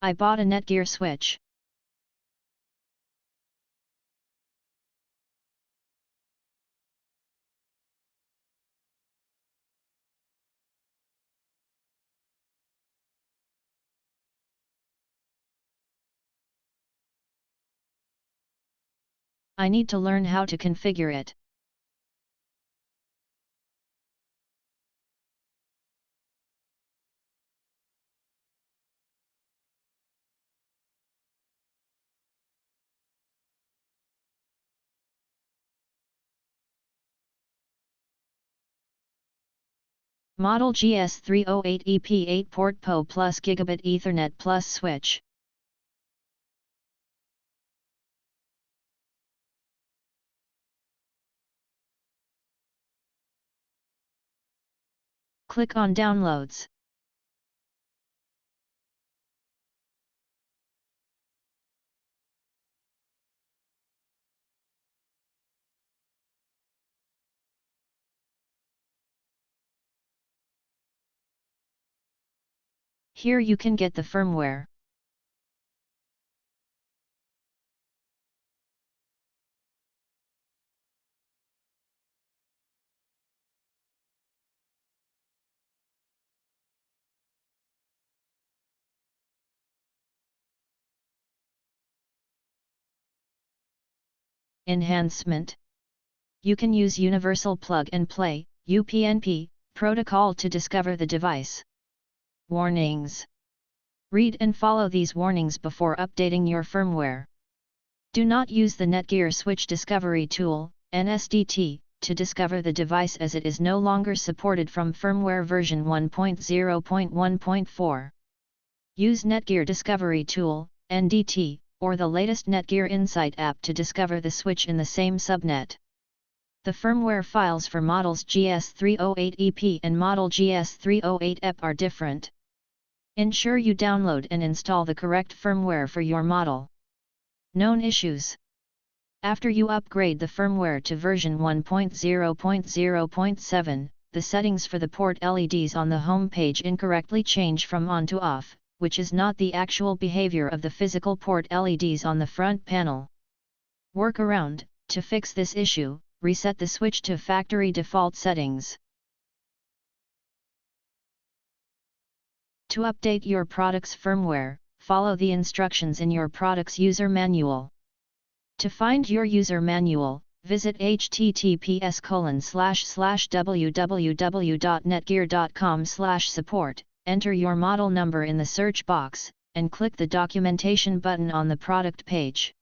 I bought a NETGEAR switch. I need to learn how to configure it. Model GS308EP 8-port PoE plus Gigabit Ethernet plus switch. Click on Downloads. Here you can get the firmware. Enhancement. You can use Universal Plug and Play (UPnP) protocol to discover the device. Warnings. Read and follow these warnings before updating your firmware. Do not use the NETGEAR Switch Discovery Tool (NSDT) to discover the device, as it is no longer supported from firmware version 1.0.1.4. Use NETGEAR Discovery Tool (NDT) or the latest NETGEAR Insight app to discover the switch in the same subnet. The firmware files for models GS308EP and model GS308EP are different. Ensure you download and install the correct firmware for your model. Known issues. After you upgrade the firmware to version 1.0.0.7, the settings for the port LEDs on the home page incorrectly change from on to off, which is not the actual behavior of the physical port LEDs on the front panel. Workaround: to fix this issue, reset the switch to factory default settings. To update your product's firmware, follow the instructions in your product's user manual. To find your user manual, visit https://www.netgear.com/support, enter your model number in the search box, and click the documentation button on the product page.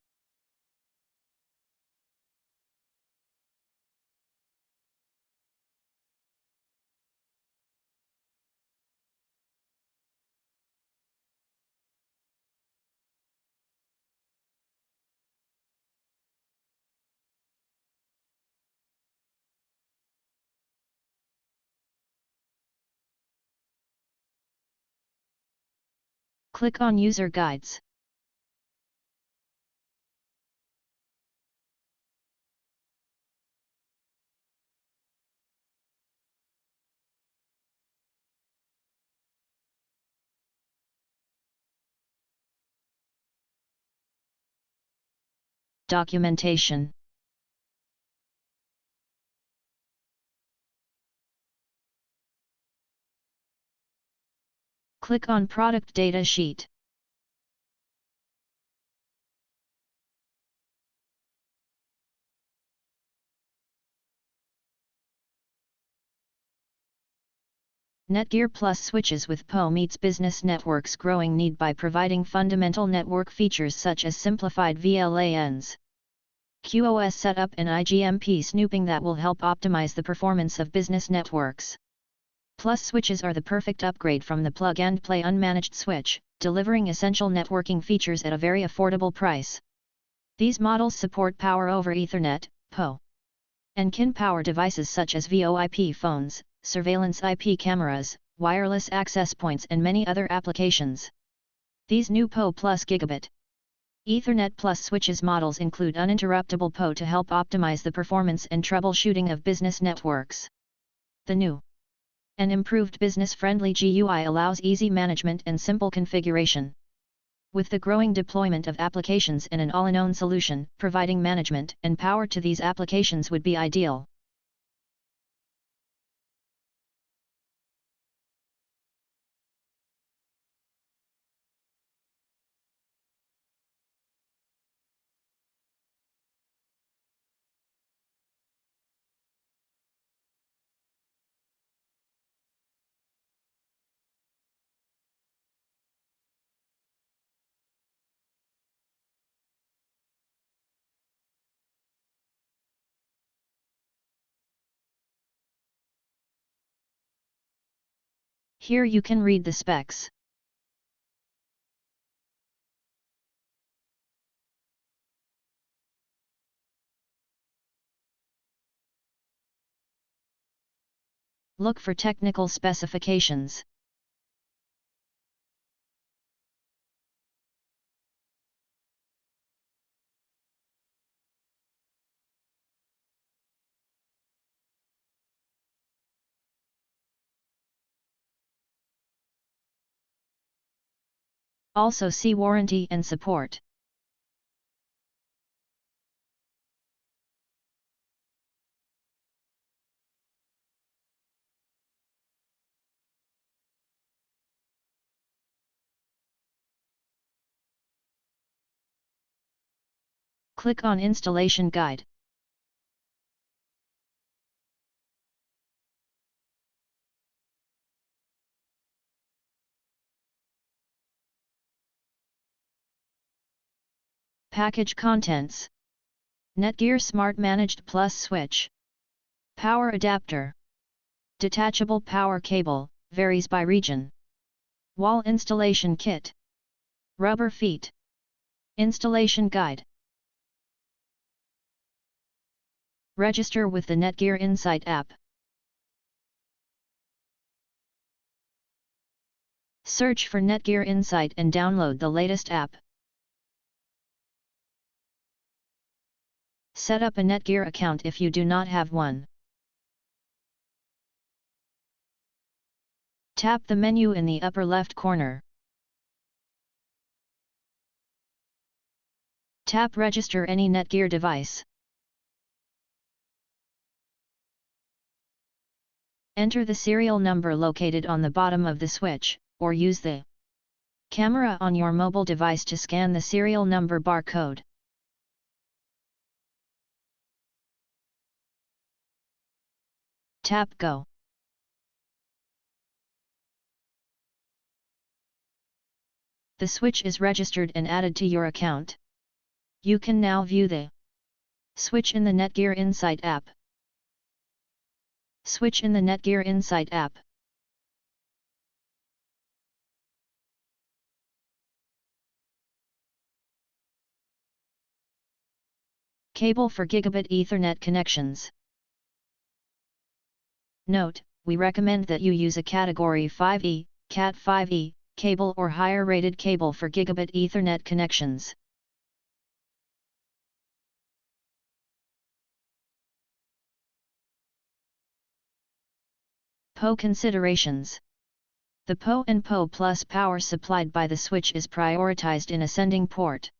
Click on User Guides. Documentation. Click on Product Data Sheet. NETGEAR Plus switches with PoE meets business networks' growing need by providing fundamental network features such as simplified VLANs, QoS setup and IGMP snooping that will help optimize the performance of business networks. Plus switches are the perfect upgrade from the plug-and-play unmanaged switch, delivering essential networking features at a very affordable price. These models support Power over Ethernet, PoE, and can power devices such as VoIP phones, surveillance IP cameras, wireless access points and many other applications. These new PoE plus Gigabit Ethernet plus switches models include uninterruptible PoE to help optimize the performance and troubleshooting of business networks. The new and improved business-friendly GUI allows easy management and simple configuration. With the growing deployment of applications in an all-in-one solution, providing management and power to these applications would be ideal. Here you can read the specs. Look for technical specifications. Also see warranty and support. Click on Installation Guide. Package contents. NETGEAR Smart Managed Plus Switch. Power adapter. Detachable power cable, varies by region. Wall installation kit. Rubber feet. Installation guide. Register with the NETGEAR Insight app. Search for NETGEAR Insight and download the latest app. Set up a NETGEAR account if you do not have one. Tap the menu in the upper left corner. Tap Register any NETGEAR device. Enter the serial number located on the bottom of the switch, or use the camera on your mobile device to scan the serial number barcode. Tap Go. The switch is registered and added to your account. You can now view the switch in the NETGEAR Insight app. Switch in the NETGEAR Insight app. Cable for Gigabit Ethernet connections. Note, we recommend that you use a Category 5E, Cat5e, cable or higher rated cable for Gigabit Ethernet connections. POE considerations. The POE and POE Plus power supplied by the switch is prioritized in ascending port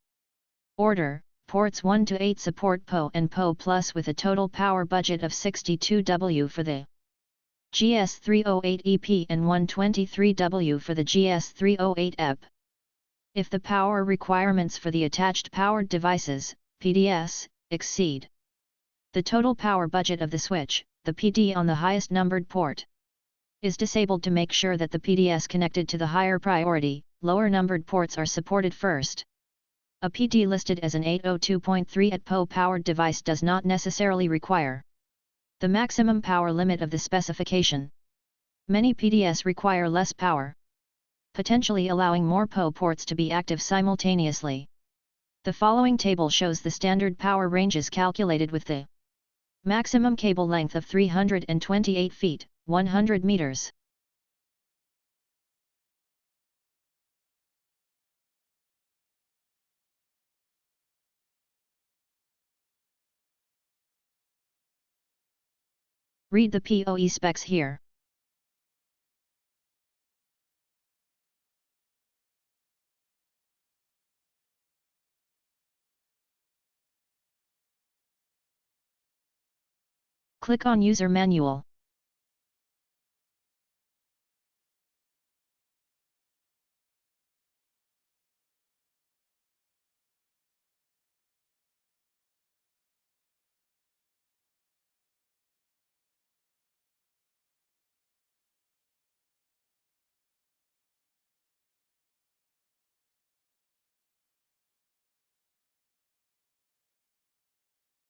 order. Ports 1 to 8 support POE and POE Plus with a total power budget of 62W for the GS308EP and 123W for the GS308EP. If the power requirements for the attached powered devices, PDS, exceed the total power budget of the switch, the PD on the highest numbered port is disabled to make sure that the PDS connected to the higher priority, lower numbered ports are supported first. A PD listed as an 802.3 at POE powered device does not necessarily require the maximum power limit of the specification. Many PDS require less power, potentially allowing more POE ports to be active simultaneously. The following table shows the standard power ranges calculated with the maximum cable length of 328 feet, 100 meters. Read the POE specs here. Click on User Manual.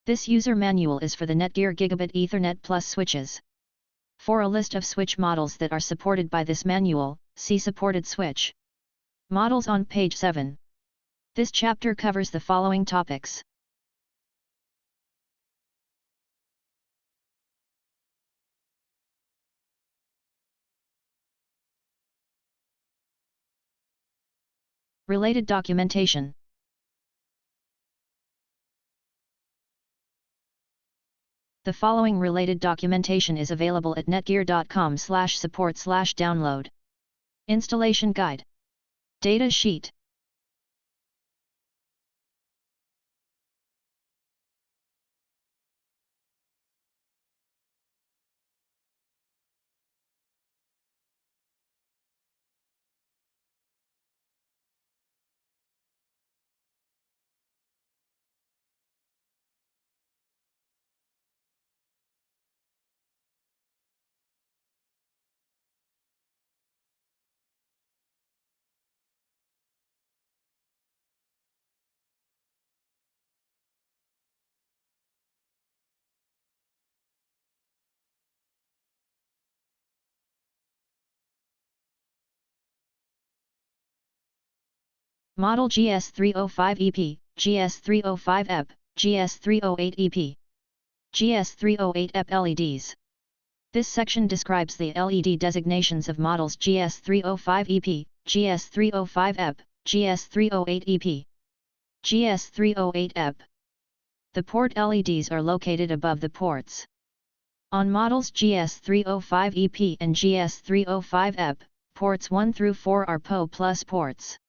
This user manual is for the NETGEAR Gigabit Ethernet Plus switches. For a list of switch models that are supported by this manual, see Supported Switch Models on page 7. This chapter covers the following topics. Related documentation. The following related documentation is available at netgear.com/support/download. Installation Guide. Data Sheet. Model GS305EP, GS305EP, GS308EP, GS308EP LEDs. This section describes the LED designations of models GS305EP, GS305EP, GS308EP, GS308EP. The port LEDs are located above the ports. On models GS305EP and GS305EP, ports 1 through 4 are POE plus ports.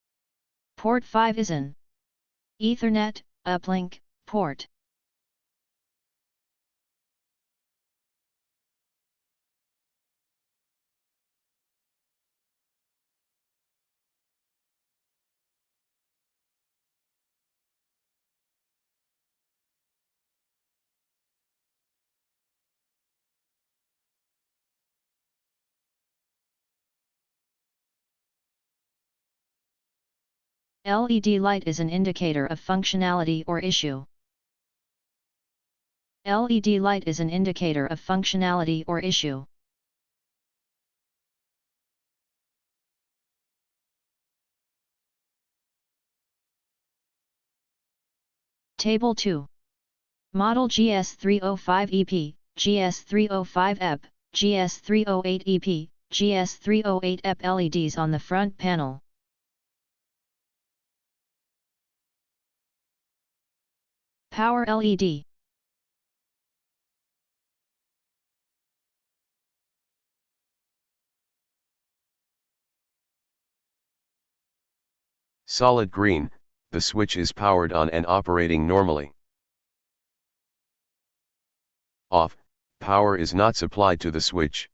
Port 5 is an Ethernet uplink port. LED light is an indicator of functionality or issue. LED light is an indicator of functionality or issue. Table 2. Model GS305EP, GS305EP, GS308EP, GS308EP LEDs on the front panel. Power LED. Solid green, the switch is powered on and operating normally. Off, power is not supplied to the switch.